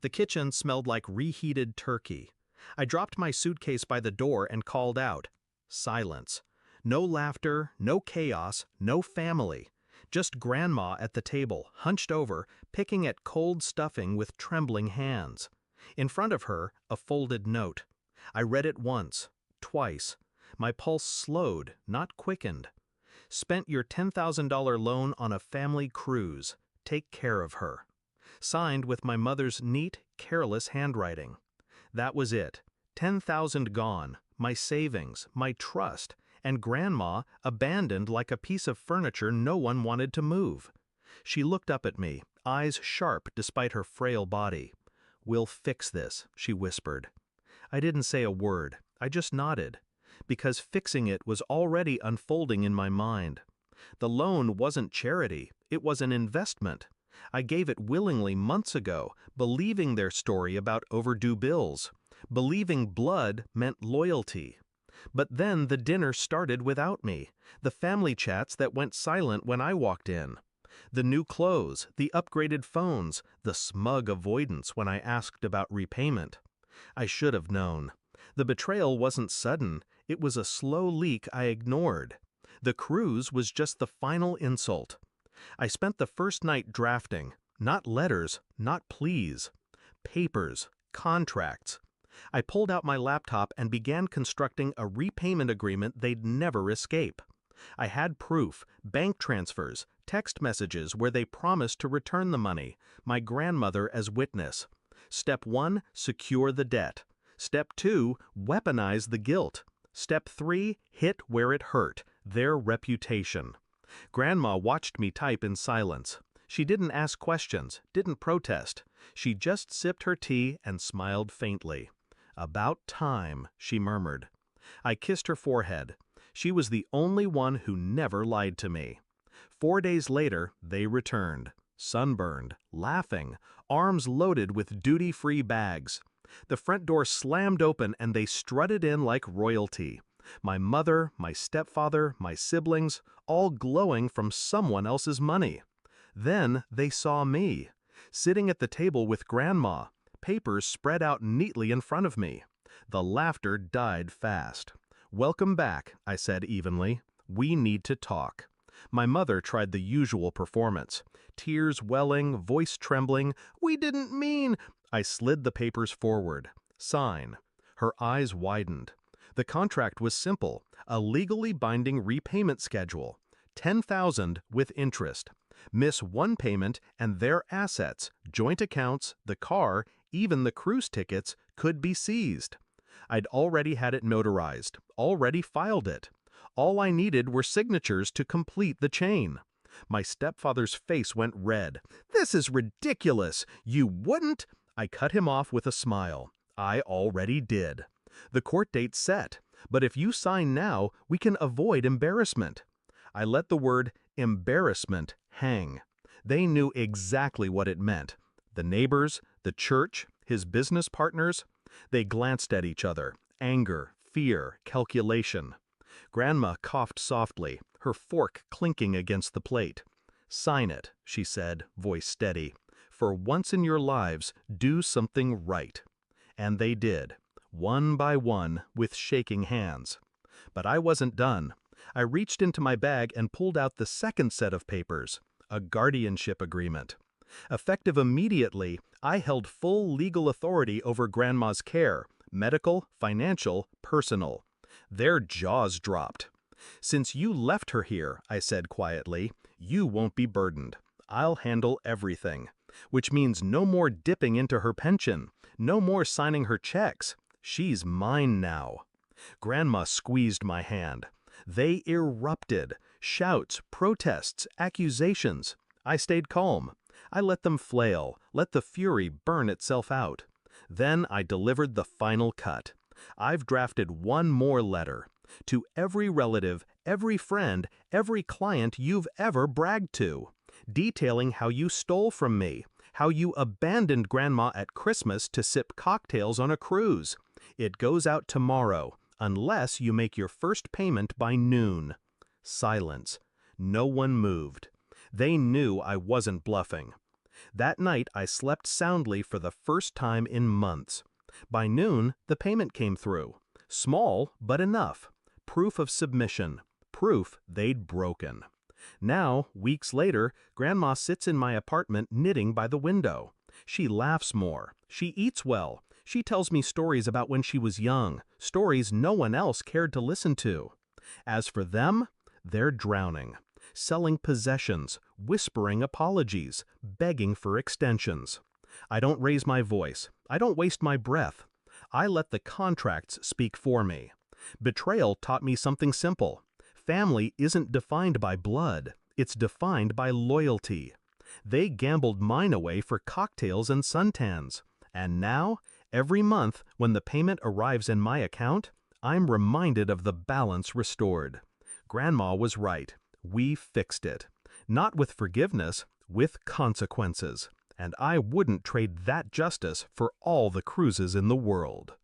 The kitchen smelled like reheated turkey. I dropped my suitcase by the door and called out. Silence. No laughter, no chaos, no family. Just Grandma at the table, hunched over, picking at cold stuffing with trembling hands. In front of her, a folded note. I read it once, twice. My pulse slowed, not quickened. Spent your $10,000 loan on a family cruise. Take care of her. Signed with my mother's neat, careless handwriting. That was it. 10,000 gone, my savings, my trust, and Grandma abandoned like a piece of furniture no one wanted to move. She looked up at me, eyes sharp despite her frail body. "We'll fix this," she whispered. I didn't say a word, I just nodded, because fixing it was already unfolding in my mind. The loan wasn't charity, it was an investment. I gave it willingly months ago, believing their story about overdue bills, believing blood meant loyalty. But then the dinner started without me, the family chats that went silent when I walked in. The new clothes, the upgraded phones, the smug avoidance when I asked about repayment. I should have known. The betrayal wasn't sudden, it was a slow leak I ignored. The cruise was just the final insult. I spent the first night drafting, not letters, not pleas. Papers, contracts. I pulled out my laptop and began constructing a repayment agreement they'd never escape. I had proof, bank transfers, text messages where they promised to return the money, my grandmother as witness. Step 1, secure the debt. Step 2, weaponize the guilt. Step 3, hit where it hurt, their reputation. Grandma watched me type in silence. She didn't ask questions, didn't protest. She just sipped her tea and smiled faintly. "About time," she murmured. I kissed her forehead. She was the only one who never lied to me. 4 days later, they returned, sunburned, laughing, arms loaded with duty-free bags. The front door slammed open and they strutted in like royalty. My mother, my stepfather, my siblings, all glowing from someone else's money. Then they saw me, sitting at the table with Grandma, papers spread out neatly in front of me. The laughter died fast. "Welcome back," I said evenly. "We need to talk." My mother tried the usual performance. Tears welling, voice trembling. "We didn't mean—" I slid the papers forward. "Sign." Her eyes widened. The contract was simple, a legally binding repayment schedule. 10,000 with interest. Miss one payment and their assets, joint accounts, the car, even the cruise tickets, could be seized. I'd already had it notarized, already filed it. All I needed were signatures to complete the chain. My stepfather's face went red. "This is ridiculous! You wouldn't—" I cut him off with a smile. "I already did. The court date's set, but if you sign now, we can avoid embarrassment." I let the word embarrassment hang. They knew exactly what it meant. The neighbors, the church, his business partners. They glanced at each other. Anger, fear, calculation. Grandma coughed softly, her fork clinking against the plate. "Sign it," she said, voice steady. "For once in your lives, do something right." And they did, one by one, with shaking hands. But I wasn't done. I reached into my bag and pulled out the second set of papers, a guardianship agreement. Effective immediately, I held full legal authority over Grandma's care, medical, financial, personal. Their jaws dropped. "Since you left her here," I said quietly, "you won't be burdened. I'll handle everything. Which means no more dipping into her pension, no more signing her checks. She's mine now." Grandma squeezed my hand. They erupted. Shouts, protests, accusations. I stayed calm. I let them flail, let the fury burn itself out. Then I delivered the final cut. I've drafted one more letter. To every relative, every friend, every client you've ever bragged to. Detailing how you stole from me, how you abandoned Grandma at Christmas to sip cocktails on a cruise. It goes out tomorrow, unless you make your first payment by noon. Silence. No one moved. They knew I wasn't bluffing. That night, I slept soundly for the first time in months. By noon, the payment came through. Small, but enough. Proof of submission. Proof they'd broken. Now, weeks later, Grandma sits in my apartment knitting by the window. She laughs more. She eats well. She tells me stories about when she was young, stories no one else cared to listen to. As for them, they're drowning, selling possessions, whispering apologies, begging for extensions. I don't raise my voice. I don't waste my breath. I let the contracts speak for me. Betrayal taught me something simple. Family isn't defined by blood. It's defined by loyalty. They gambled mine away for cocktails and suntans. And now, every month, when the payment arrives in my account, I'm reminded of the balance restored. Grandma was right. We fixed it. Not with forgiveness, with consequences. And I wouldn't trade that justice for all the cruises in the world.